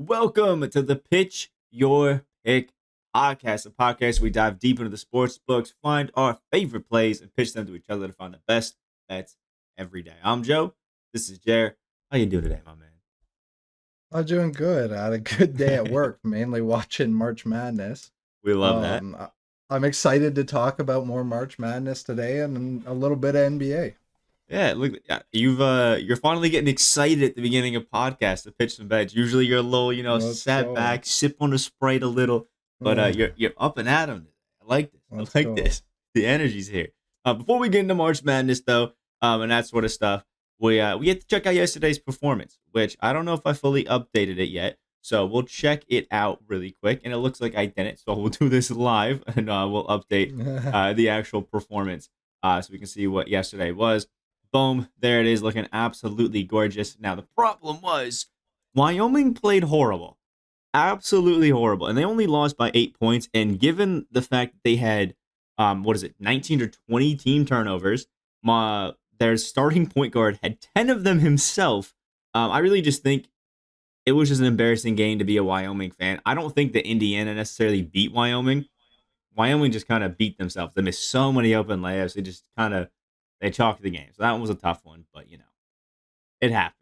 Welcome to the Pitch Your Pick podcast, a podcast where we dive deep into the sports books, find our favorite plays, and pitch them to each other to find the best bets every day. I'm Joe. This is Jer. How you doing today, my man? I'm doing good. I had a good day at work, mainly watching March Madness. We love that. I'm excited to talk about more March Madness today and a little bit of NBA. Yeah, look, you're finally getting excited at the beginning of podcasts to pitch some bets. Usually you're a little, Let's sat go. back, sip on the Sprite a little, but you're up and at 'em. I like this. Let's I like go. this. The energy's here. Before we get into March Madness though, and that sort of stuff, we had to check out yesterday's performance, which I don't know if I fully updated it yet. So we'll check it out really quick, and it looks like I didn't. So we'll do this live, and we'll update the actual performance, so we can see what yesterday was. Boom, there it is, looking absolutely gorgeous. Now, the problem was Wyoming played horrible, absolutely horrible, and they only lost by 8 points. And given the fact that they had, 19 or 20 team turnovers, their starting point guard had 10 of them himself. I really just think it was just an embarrassing game to be a Wyoming fan. I don't think that Indiana necessarily beat Wyoming. Wyoming just kind of beat themselves. They missed so many open layups. They just they chalked the game. So that one was a tough one, but it happens.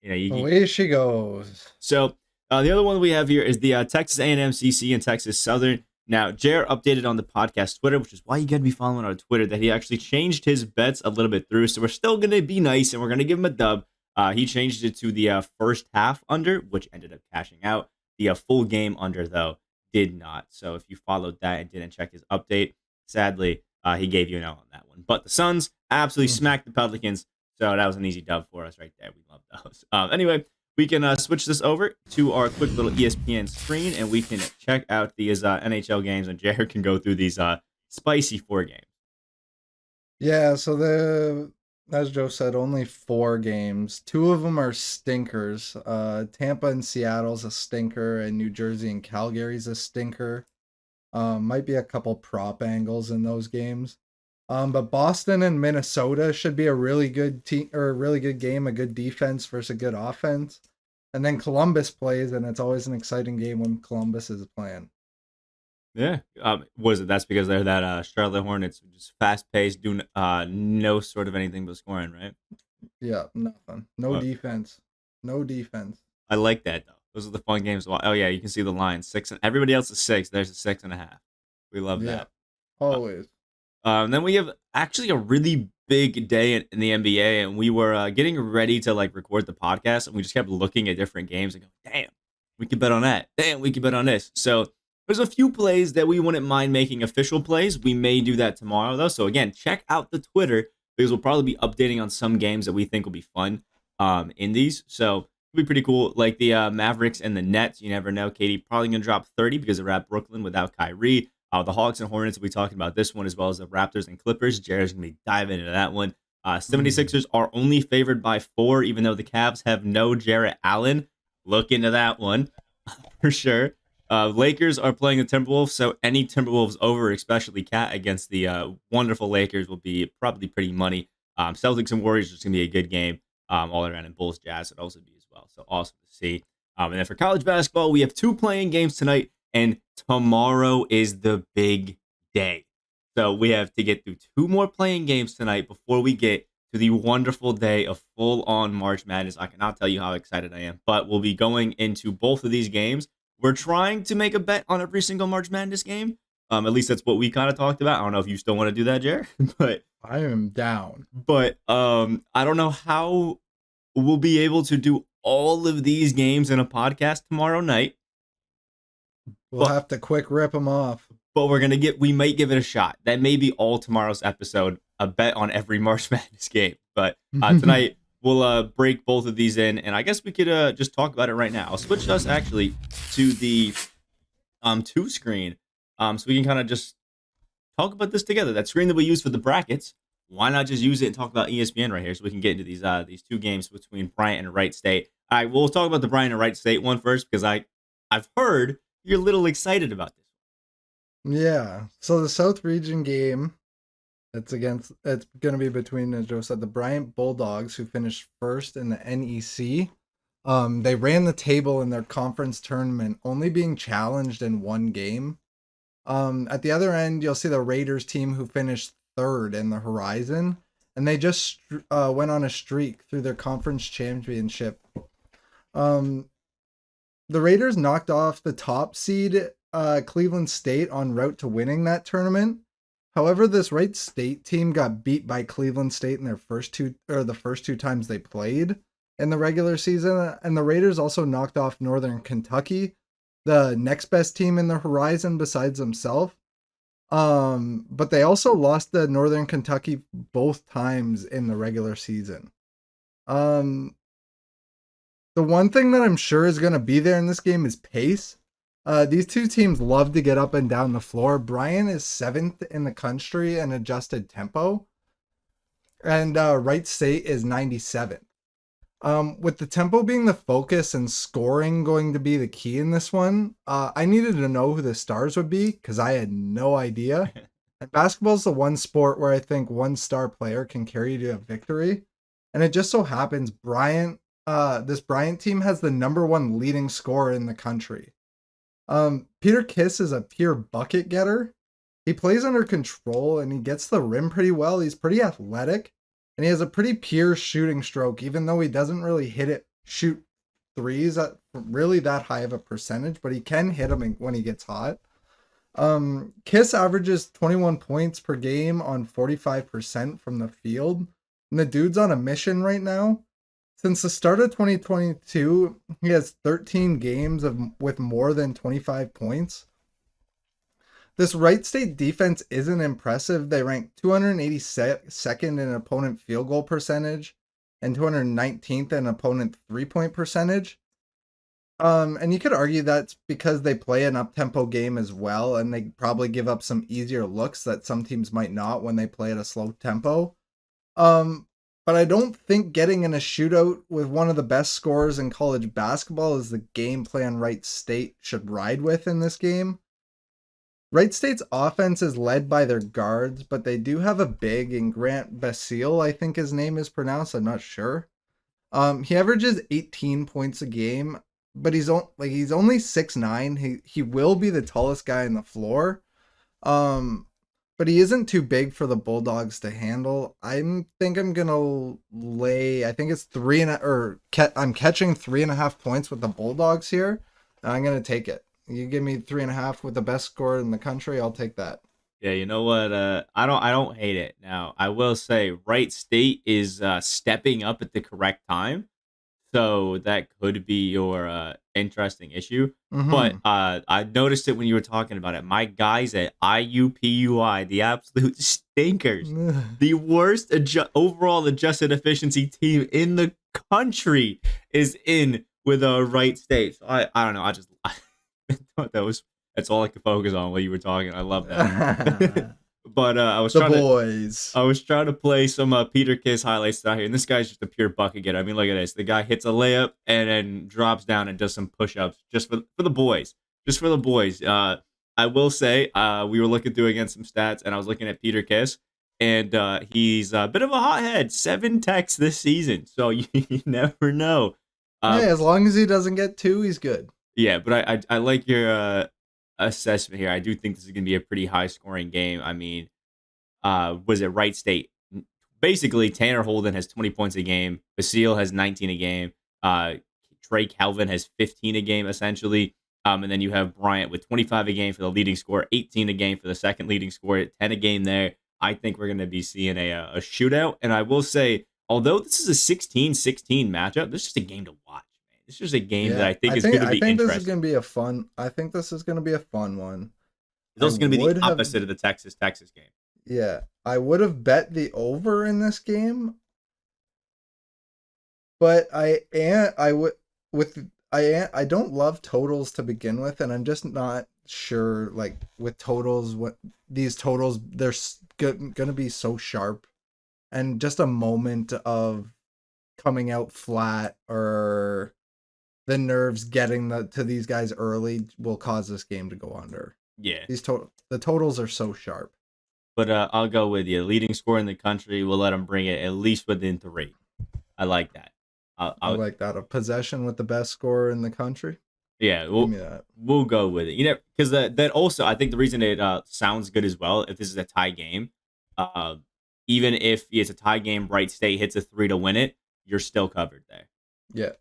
Away she goes. So the other one we have here is the Texas A&M CC and Texas Southern. Now, Jer updated on the podcast Twitter, which is why you got to be following our Twitter, that he actually changed his bets a little bit through. So we're still going to be nice and we're going to give him a dub. He changed it to the first half under, which ended up cashing out. The full game under, though, did not. So if you followed that and didn't check his update, sadly, he gave you an L on that one. But the Suns absolutely smacked the Pelicans, so that was an easy dub for us right there. We love those. Anyway, we can switch this over to our quick little ESPN screen, and we can check out these NHL games, and Jared can go through these spicy 4 games. Yeah, so as Joe said, only 4 games. 2 of them are stinkers. Tampa and Seattle's a stinker, and New Jersey and Calgary's a stinker. Might be a couple prop angles in those games. But Boston and Minnesota should be a really good team, or a really good game, a good defense versus a good offense. And then Columbus plays, and it's always an exciting game when Columbus is playing. Yeah. Was it? That's because they're that Charlotte Hornets, just fast paced, do no sort of anything but scoring, right? Yeah, nothing. No defense. No defense. I like that though. Those are the fun games. Oh yeah, you can see the line 6, and everybody else is 6. There's a 6.5. We love that. Always. Then we have actually a really big day in the NBA, and we were getting ready to record the podcast, and we just kept looking at different games and go, damn, we could bet on that. Damn, we could bet on this. So there's a few plays that we wouldn't mind making official plays. We may do that tomorrow though. So again, check out the Twitter because we'll probably be updating on some games that we think will be fun in these. So it'll be pretty cool. Like the Mavericks and the Nets. You never know. Katie probably going to drop 30 because they're at Brooklyn without Kyrie. The Hawks and Hornets will be talking about this one, as well as the Raptors and Clippers. Jared's going to be diving into that one. 76ers are only favored by 4, even though the Cavs have no Jarrett Allen. Look into that one for sure. Lakers are playing the Timberwolves, so any Timberwolves over, especially Cat against the wonderful Lakers, will be probably pretty money. Celtics and Warriors is going to be a good game all around, and Bulls Jazz would also be as well. So awesome to see. And then for college basketball, we have 2 playing games tonight, and tomorrow is the big day. So we have to get through 2 more playing games tonight before we get to the wonderful day of full-on March Madness. I cannot tell you how excited I am, but we'll be going into both of these games. We're trying to make a bet on every single March Madness game. At least that's what we kind of talked about. I don't know if you still want to do that, Jared, but I am down. But I don't know how we'll be able to do all of these games in a podcast tomorrow night. We'll have to quick rip them off. But we might give it a shot. That may be all tomorrow's episode, a bet on every March Madness game. But tonight we'll break both of these in, and I guess we could just talk about it right now. I'll switch us actually to the 2 screen, so we can kind of just talk about this together. That screen that we use for the brackets, why not just use it and talk about ESPN right here, so we can get into these 2 games between Bryant and Wright State. All right, we'll talk about the Bryant and Wright State one first because I've heard you're a little excited about this. Yeah. So the South Region game, it's going to be between, as Joe said, the Bryant Bulldogs, who finished first in the NEC, They ran the table in their conference tournament, only being challenged in one game. At the other end, you'll see the Raiders team who finished third in the Horizon, and they just went on a streak through their conference championship. The Raiders knocked off the top seed Cleveland State en route to winning that tournament. However, this Wright State team got beat by Cleveland State in the first two times they played in the regular season, and the Raiders also knocked off Northern Kentucky, the next best team in the Horizon besides themselves. But they also lost to Northern Kentucky both times in the regular season. The one thing that I'm sure is going to be there in this game is pace. These two teams love to get up and down the floor. Bryant is 7th in the country in adjusted tempo, and Wright State is 97th. With the tempo being the focus and scoring going to be the key in this one, I needed to know who the stars would be because I had no idea. And basketball is the one sport where I think one star player can carry you to a victory. And it just so happens this Bryant team has the number one leading scorer in the country. Peter Kiss is a pure bucket getter. He plays under control and he gets the rim pretty well. He's pretty athletic. And he has a pretty pure shooting stroke, even though he doesn't really shoot threes at really that high of a percentage, but he can hit them when he gets hot. Kiss averages 21 points per game on 45% from the field. And the dude's on a mission right now. Since the start of 2022, he has 13 games with more than 25 points. This Wright State defense isn't impressive. They rank 282nd in opponent field goal percentage and 219th in opponent three-point percentage. And you could argue that's because they play an up-tempo game as well, and they probably give up some easier looks that some teams might not when they play at a slow tempo. But I don't think getting in a shootout with one of the best scorers in college basketball is the game plan Wright State should ride with in this game. Wright State's offense is led by their guards, but they do have a big in Grant Basile, I think his name is pronounced, I'm not sure. He averages 18 points a game, but he's only 6'9". He will be the tallest guy on the floor. But he isn't too big for the Bulldogs to handle. I think I'm gonna lay. I think it's I'm catching 3.5 points with the Bulldogs here. And I'm gonna take it. You give me 3.5 with the best score in the country, I'll take that. Yeah, you know what? I don't hate it. Now, I will say Wright State is stepping up at the correct time. So that could be your interesting issue. Mm-hmm. But I noticed it when you were talking about it. My guys at IUPUI, the absolute stinkers, the worst overall adjusted efficiency team in the country, is in with a Wright State. So I don't know. I thought that's all I could focus on while you were talking. I love that. But I was trying to play some Peter Kiss highlights out here, and this guy's just a pure bucket getter. I mean, look at this. The guy hits a layup and then drops down and does some push-ups just for the boys. Just for the boys. I will say we were looking through against some stats, and I was looking at Peter Kiss, and he's a bit of a hothead. 7 techs this season, so you never know. As long as he doesn't get 2, he's good. Yeah, but I like your assessment here. I do think this is going to be a pretty high-scoring game. I mean, was it Wright State? Basically, Tanner Holden has 20 points a game. Basile has 19 a game. Trey Calvin has 15 a game, essentially. And then you have Bryant with 25 a game for the leading scorer, 18 a game for the second leading scorer, 10 a game there. I think we're going to be seeing a shootout. And I will say, although this is a 16-16 matchup, this is just a game to watch. This is a game that I think is going to be interesting. This is going to be I think this is going to be a fun one. It's also going to be the opposite of the Texas game. Yeah, I would have bet the over in this game, but I don't love totals to begin with, and I'm just not sure. Like with totals, these totals, they're going to be so sharp, and just a moment of coming out flat or the nerves getting to these guys early will cause this game to go under. Yeah. The totals are so sharp. But I'll go with you. Leading scorer in the country, we'll let them bring it at least within 3. I like that. I I'll like that. A possession with the best scorer in the country. yeah, Give me that. we'll go with it. Because that also I think the reason it sounds good as well if this is a tie game, uh, even if it's a tie game, Wright State hits a three to win it, you're still covered there. Yeah,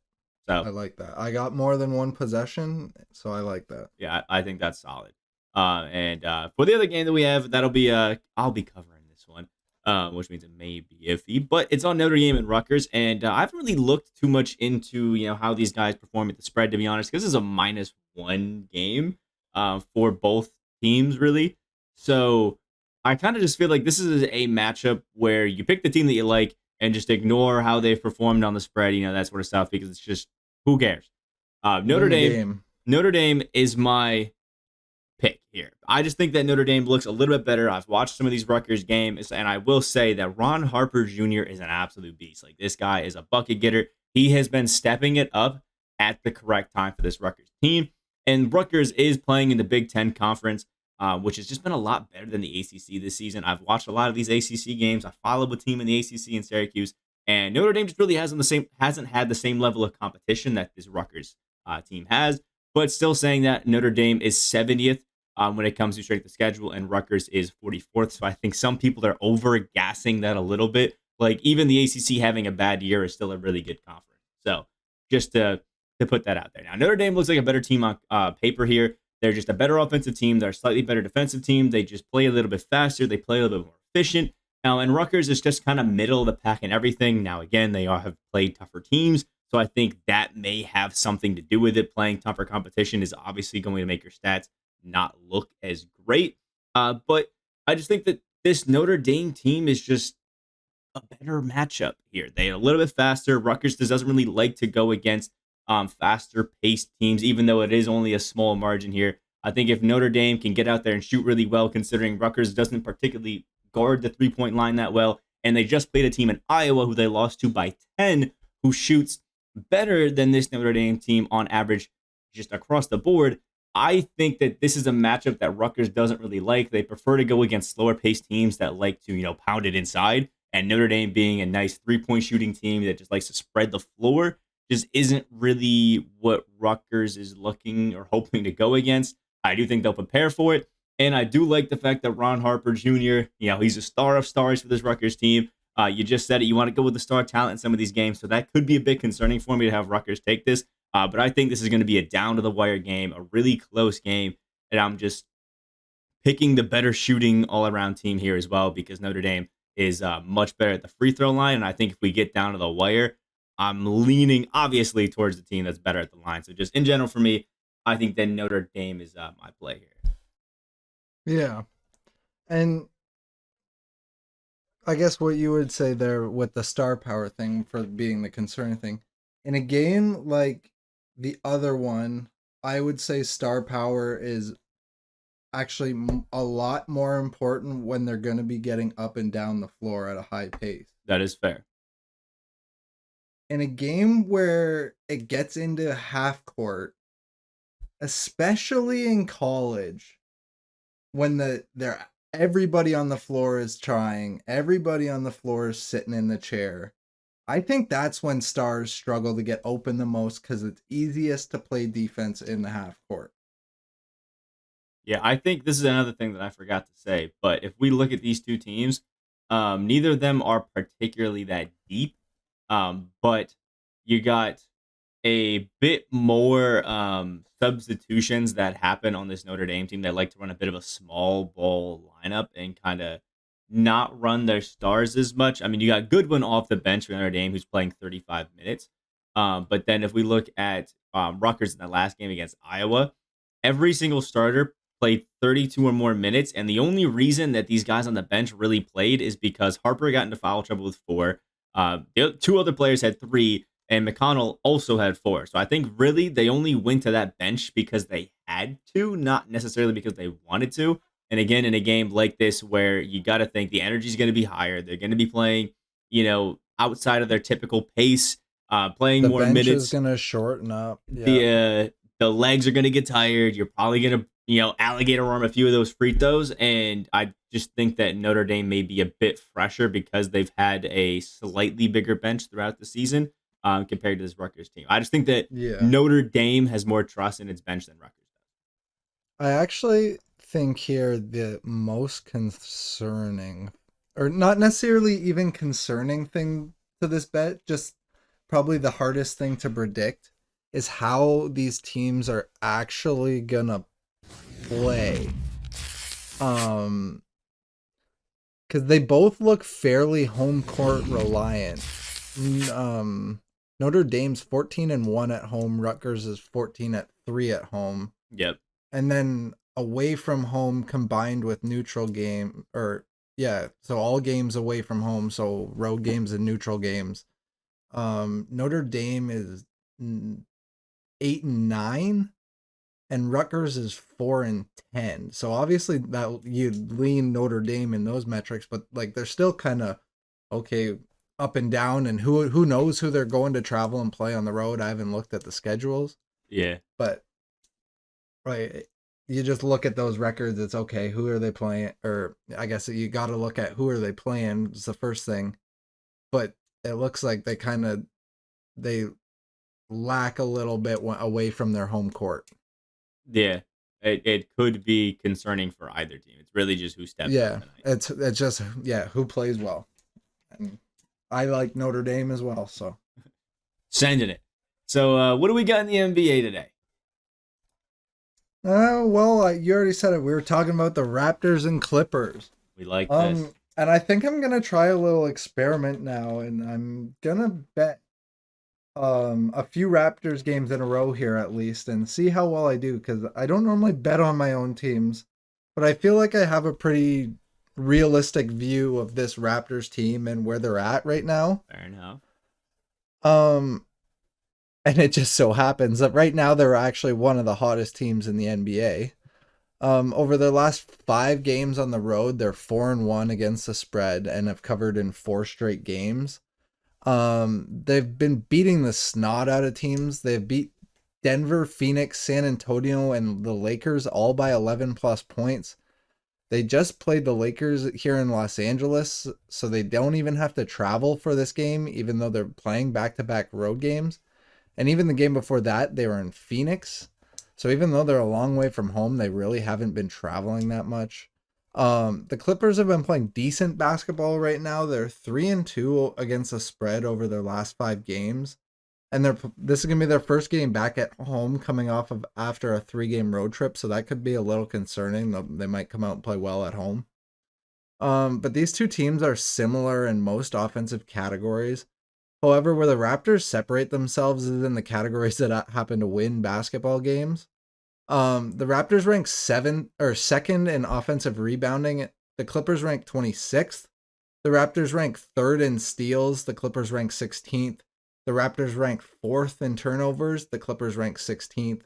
So I like that. I got more than one possession, so I like that. yeah, I think that's solid. And for the other game that we have, that'll be I'll be covering this one, which means it may be iffy, but it's on Notre Dame and Rutgers, and I haven't really looked too much into how these guys perform at the spread, to be honest, because this is a -1 game, for both teams really. So I kind of just feel like this is a matchup where you pick the team that you like and just ignore how they've performed on the spread, that sort of stuff, because it's just who cares. Notre Win the Dame. game. Notre Dame is my pick here. I just think that Notre Dame looks a little bit better. I've watched some of these Rutgers games, and I will say that Ron Harper Jr. is an absolute beast. Like, this guy is a bucket getter. He has been stepping it up at the correct time for this Rutgers team. And Rutgers is playing in the Big Ten Conference, which has just been a lot better than the ACC this season. I've watched a lot of these ACC games. I followed a team in the ACC in Syracuse, and Notre Dame just really hasn't had the same level of competition that this Rutgers team has. But still saying that Notre Dame is 70th when it comes to strength of schedule, and Rutgers is 44th. So I think some people are over gassing that a little bit. Like, even the ACC having a bad year is still a really good conference. So just to put that out there. Now, Notre Dame looks like a better team on paper here. They're just a better offensive team. They're a slightly better defensive team. They just play a little bit faster. They play a little bit more efficient. Now, and Rutgers is just kind of middle of the pack and everything. Now, again, they all have played tougher teams. So I think that may have something to do with it. Playing tougher competition is obviously going to make your stats not look as great. But I just think that this Notre Dame team is just a better matchup here. They're a little bit faster. Rutgers doesn't really like to go against faster paced teams, even though it is only a small margin here. I think if Notre Dame can get out there and shoot really well, considering Rutgers doesn't particularly guard the 3-point line that well, and they just played a team in Iowa who they lost to by 10, who shoots better than this Notre Dame team on average just across the board. I think that this is a matchup that Rutgers doesn't really like. They prefer to go against slower paced teams that like to, pound it inside. And Notre Dame being a nice 3-point shooting team that just likes to spread the floor just isn't really what Rutgers is looking or hoping to go against. I do think they'll prepare for it. And I do like the fact that Ron Harper Jr., he's a star of stars for this Rutgers team. You just said it. You want to go with the star talent in some of these games. So that could be a bit concerning for me to have Rutgers take this. But I think this is going to be a down-to-the-wire game, a really close game. And I'm just picking the better shooting all-around team here as well, because Notre Dame is much better at the free throw line. And I think if we get down to the wire, I'm leaning, obviously, towards the team that's better at the line. So just in general, for me, I think that Notre Dame is my play here. Yeah. And I guess what you would say there with the star power thing for being the concerning thing, in a game like the other one, I would say star power is actually a lot more important when they're going to be getting up and down the floor at a high pace. That is fair. In a game where it gets into half court, especially in college, when they're everybody on the floor is trying, everybody on the floor is sitting in the chair, I think that's when stars struggle to get open the most, because it's easiest to play defense in the half court. Yeah, I think this is another thing that I forgot to say. But if we look at these two teams, neither of them are particularly that deep. But you got a bit more substitutions that happen on this Notre Dame team that like to run a bit of a small ball lineup and kind of not run their stars as much. I mean, you got Goodwin off the bench for Notre Dame, who's playing 35 minutes. But then if we look at Rutgers in the last game against Iowa, every single starter played 32 or more minutes. And the only reason that these guys on the bench really played is because Harper got into foul trouble with 4. The two other players had 3, and McConnell also had 4. So I think really they only went to that bench because they had to, not necessarily because they wanted to. And again, in a game like this where you got to think the energy is going to be higher, they're going to be playing, outside of their typical pace, playing The more bench minutes. is going to shorten up. Yeah. The legs are going to get tired. You're probably going to, alligator arm a few of those free throws. And I just think that Notre Dame may be a bit fresher because they've had a slightly bigger bench throughout the season. compared to this Rutgers team. I just think that Yeah. Notre Dame has more trust in its bench than Rutgers I actually think here the most concerning, or not necessarily even concerning thing to this bet, just probably the hardest thing to predict is how these teams are actually gonna play. Because they both look fairly home court reliant. Notre Dame's 14-1 at home. Rutgers is 14-3 at home. does. Yep. And then away from home combined with neutral game, or yeah, so all games away from home, so road games and neutral games. Notre Dame is 8-9, and Rutgers is 4-10. So obviously that you'd lean Notre Dame in those metrics, but like they're still kind of okay up and down, and who knows who they're going to travel and play on the road. I haven't looked at the schedules. Yeah. But right, you just look at those records, it's okay, who are they playing? Or I guess you got to look at who are they playing is the first thing. But it looks like they lack a little bit away from their home court. Yeah. It could be concerning for either team. It's really just who steps Yeah, up tonight. it's just who plays well. And I like Notre Dame as well, so Sending it. So what do we got in the NBA today? well, you already said it. We were talking about the Raptors and Clippers. We like this. And I think I'm gonna try a little experiment now, and I'm gonna bet a few Raptors games in a row here at least, and see how well I do, because I don't normally bet on my own teams, but I feel like I have a pretty realistic view of this Raptors team and where they're at right now. Fair enough. And it just so happens that right now they're actually one of the hottest teams in the NBA. Over their last 5 games on the road, they're 4-1 against the spread and have covered in 4 straight games. They've been beating the snot out of teams. They've beat Denver, Phoenix, San Antonio, and the Lakers all by 11 plus points. They just played the Lakers here in Los Angeles, so they don't even have to travel for this game, even though they're playing back-to-back road games. And even the game before that, they were in Phoenix. So even though they're a long way from home, they really haven't been traveling that much. The Clippers have been playing decent basketball right now. They're 3-2 against the spread over their last 5 games. And this is going to be their first game back at home coming off of after a 3-game road trip. So that could be a little concerning. They might come out and play well at home. But these two teams are similar in most offensive categories. However, where the Raptors separate themselves is in the categories that happen to win basketball games. The Raptors rank 2nd in offensive rebounding. The Clippers rank 26th. The Raptors rank 3rd in steals. The Clippers rank 16th. The Raptors rank 4th in turnovers. The Clippers rank 16th.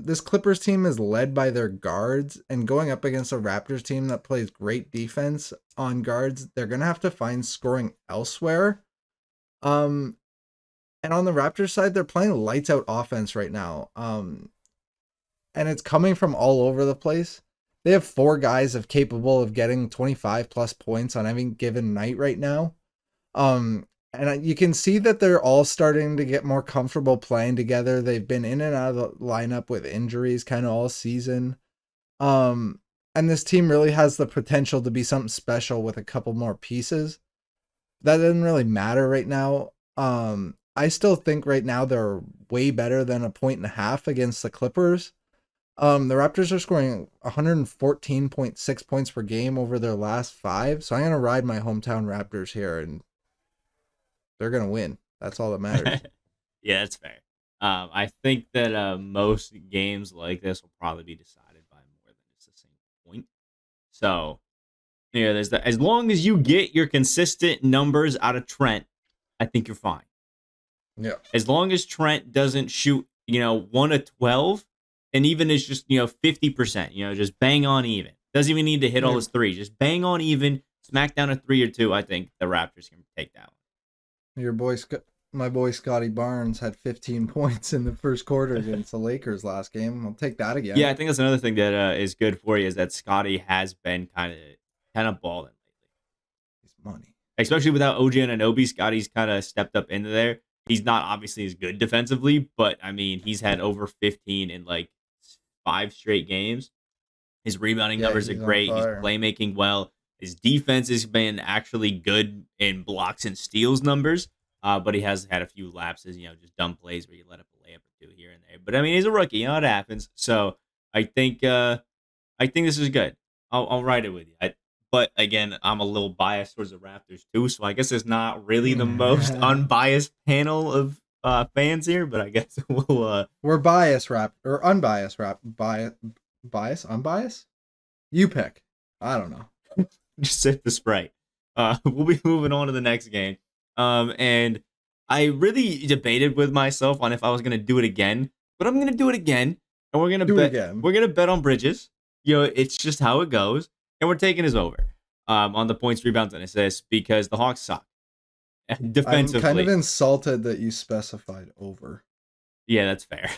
This Clippers team is led by their guards, and going up against a Raptors team that plays great defense on guards, they're going to have to find scoring elsewhere. And on the Raptors side, they're playing lights out offense right now. And it's coming from all over the place. They have 4 guys capable of getting 25 plus points on any given night right now. And you can see that they're all starting to get more comfortable playing together. They've been in and out of the lineup with injuries kind of all season. And this team really has the potential to be something special with a couple more pieces. That doesn't really matter right now. I still think right now they're way better than 1.5 against the Clippers. The Raptors are scoring 114.6 points per game over their last 5. So I'm going to ride my hometown Raptors here, and they're going to win. That's all that matters. Yeah, that's fair. I think that most games like this will probably be decided by more than just the same point. So, there's as long as you get your consistent numbers out of Trent, I think you're fine. Yeah. As long as Trent doesn't shoot, 1 of 12, and even is just, 50%, just bang on even. Doesn't even need to hit all his 3. Just bang on even, smack down a 3 or 2. I think the Raptors can take that one. My boy Scotty Barnes had 15 points in the first quarter against the Lakers last game. I'll take that again. Yeah, I think that's another thing that is good for you is that Scotty has been kind of balling lately. He's money. Especially without OG Anunoby, Scotty's kind of stepped up into there. He's not obviously as good defensively, but I mean, he's had over 15 in like 5 straight games. His rebounding Yeah, numbers are he's on great. He's fire. playmaking well. His defense has been actually good in blocks and steals numbers, but he has had a few lapses, just dumb plays where you let up a layup or two here and there. But I mean, he's a rookie, it happens. So I think this is good. I'll write it with you. But again, I'm a little biased towards the Raptors too, so I guess it's not really the most unbiased panel of fans here. But I guess we'll. We're biased rap or unbiased rap bias unbiased. You pick. I don't know. Just sip the Sprite. We'll be moving on to the next game. And I really debated with myself on if I was gonna do it again, but I'm gonna do it again, and we're gonna Do it bet. again. We're gonna bet on Bridges. It's just how it goes, and we're taking his over on the points, rebounds, and assists because the Hawks suck defensively. I'm kind of insulted that you specified over. Yeah, that's fair.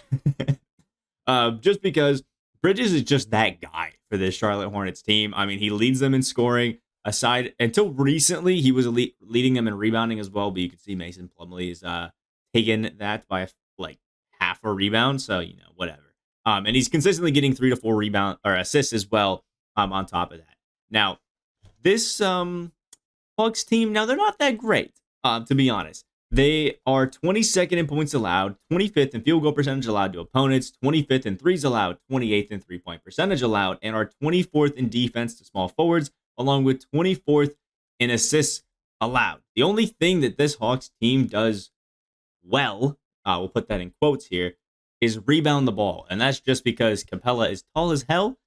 Just because Bridges is just that guy for this Charlotte Hornets team. I mean, he leads them in scoring. Aside until recently, he was leading them in rebounding as well. But you can see Mason Plumlee is taken that by like half a rebound. So whatever. And he's consistently getting 3 to 4 rebound or assists as well. On top of that, now this Hawks team, now they're not that great. To be honest. They are 22nd in points allowed, 25th in field goal percentage allowed to opponents, 25th in threes allowed, 28th in three-point percentage allowed, and are 24th in defense to small forwards, along with 24th in assists allowed. The only thing that this Hawks team does well, we'll put that in quotes here, is rebound the ball. And that's just because Capella is tall as hell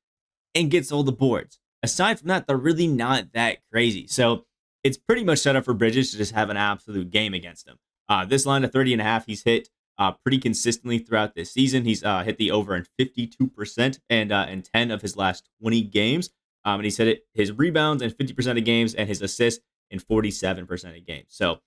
and gets all the boards. Aside from that, they're really not that crazy. So it's pretty much set up for Bridges to just have an absolute game against him. This line of 30.5, he's hit pretty consistently throughout this season. He's hit the over in 52% and in 10 of his last 20 games. And he's hit his rebounds in 50% of games and his assists in 47% of games. So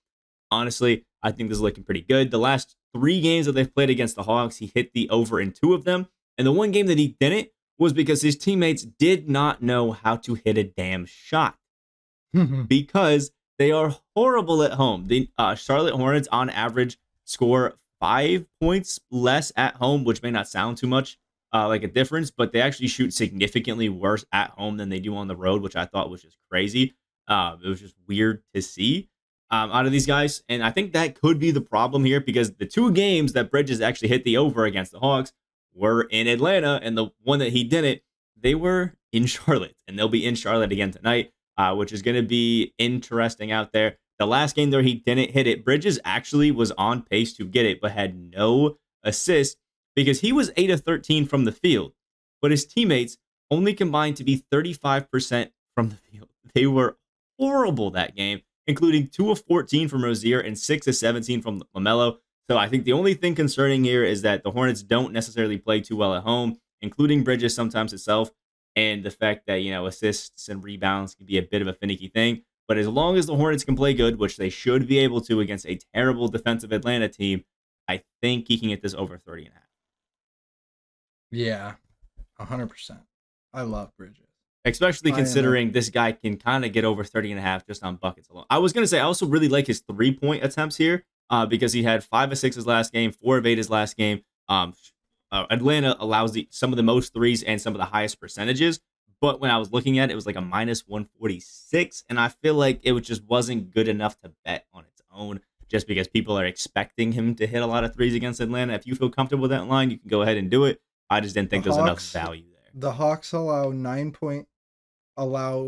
honestly, I think this is looking pretty good. The last 3 games that they've played against the Hawks, he hit the over in 2 of them. And the one game that he didn't was because his teammates did not know how to hit a damn shot. Because they are horrible at home. The Charlotte Hornets, on average, score 5 points less at home, which may not sound too much like a difference, but they actually shoot significantly worse at home than they do on the road, which I thought was just crazy. It was just weird to see out of these guys. And I think that could be the problem here because the 2 games that Bridges actually hit the over against the Hawks were in Atlanta, and the one that he didn't, they were in Charlotte, and they'll be in Charlotte again tonight. Which is going to be interesting out there. The last game there, he didn't hit it. Bridges actually was on pace to get it, but had no assist because he was 8 of 13 from the field. But his teammates only combined to be 35% from the field. They were horrible that game, including 2 of 14 from Rozier and 6 of 17 from LaMelo. So I think the only thing concerning here is that the Hornets don't necessarily play too well at home, including Bridges sometimes itself. And the fact that, assists and rebounds can be a bit of a finicky thing. But as long as the Hornets can play good, which they should be able to against a terrible defensive Atlanta team, I think he can get this over 30.5. Yeah, 100%. I love Bridges. Especially considering this guy can kind of get over 30.5 just on buckets alone. I was going to say, I also really like his 3-point attempts here because he had 5 of 6 his last game, 4 of 8 his last game. Atlanta allows some of the most threes and some of the highest percentages. But when I was looking at it, it was like a minus 146. And I feel like it just wasn't good enough to bet on its own just because people are expecting him to hit a lot of threes against Atlanta. If you feel comfortable with that line, you can go ahead and do it. I just didn't think there was enough value there. The Hawks allow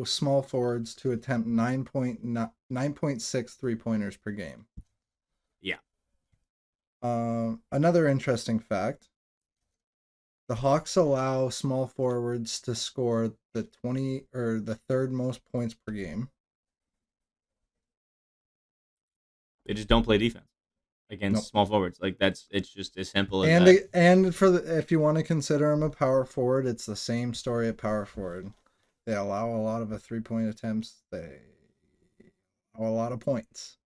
small forwards to attempt 9.6 3-pointers per game. Yeah. Another interesting fact. The Hawks allow small forwards to score the 3rd most points per game. They just don't play defense against small forwards. Like it's just as simple as that. And if you want to consider him a power forward, it's the same story at power forward. They allow a lot of 3-point attempts. They allow a lot of points.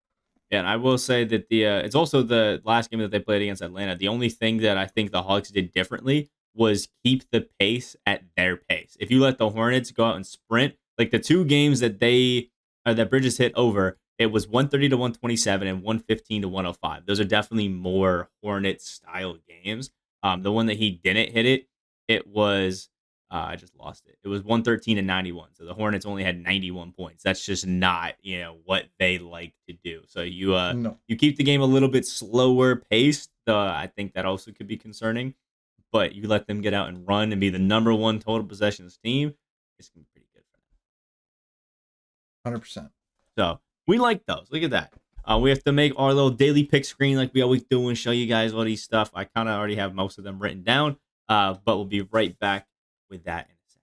Yeah, and I will say that it's also the last game that they played against Atlanta. The only thing that I think the Hawks did differently was keep the pace at their pace. If you let the Hornets go out and sprint, like the 2 games that that Bridges hit over, It was 130 to 127 and 115 to 105. Those are definitely more Hornets style games. The one that he didn't hit it was I just lost it. It was 113 and 91. So the Hornets only had 91 points. That's just not, what they like to do. So No, you keep the game a little bit slower paced. I think that also could be concerning. But you let them get out and run and be the number one total possessions team. It's gonna be pretty good for them. 100%. So we like those. Look at that. We have to make our little daily pick screen like we always do and show you guys all these stuff. I kind of already have most of them written down, but we'll be right back with that in a second.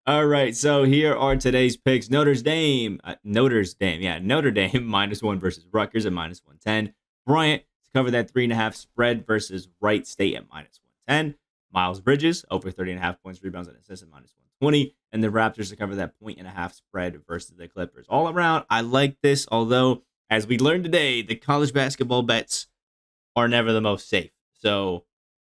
All right, so here are today's picks. Notre Dame, Notre Dame -1 versus Rutgers at -110. Bryant to cover that 3.5 spread versus Wright State at -110. Miles Bridges over 30.5 points, rebounds, and assists at -120. And the Raptors to cover that 1.5 spread versus the Clippers. All around, I like this, although, as we learned today, the college basketball bets are never the most safe. So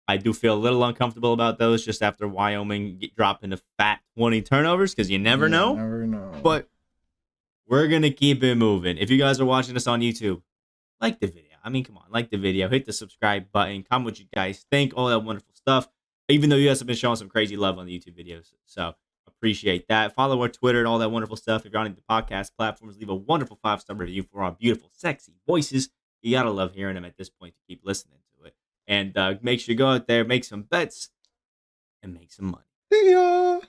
I do feel a little uncomfortable about those just after Wyoming dropping a fat 20 turnovers because you never know. Never know. But we're going to keep it moving. If you guys are watching us on YouTube, like the video. I mean, come on, like the video. Hit the subscribe button. Comment what you guys think. All that wonderful stuff. Even though you guys have been showing some crazy love on the YouTube videos. So appreciate that. Follow our Twitter and all that wonderful stuff. If you're on the podcast platforms, leave a wonderful 5-star review for our beautiful, sexy voices. You got to love hearing them at this point to keep listening to it. And make sure you go out there, make some bets, and make some money. See ya.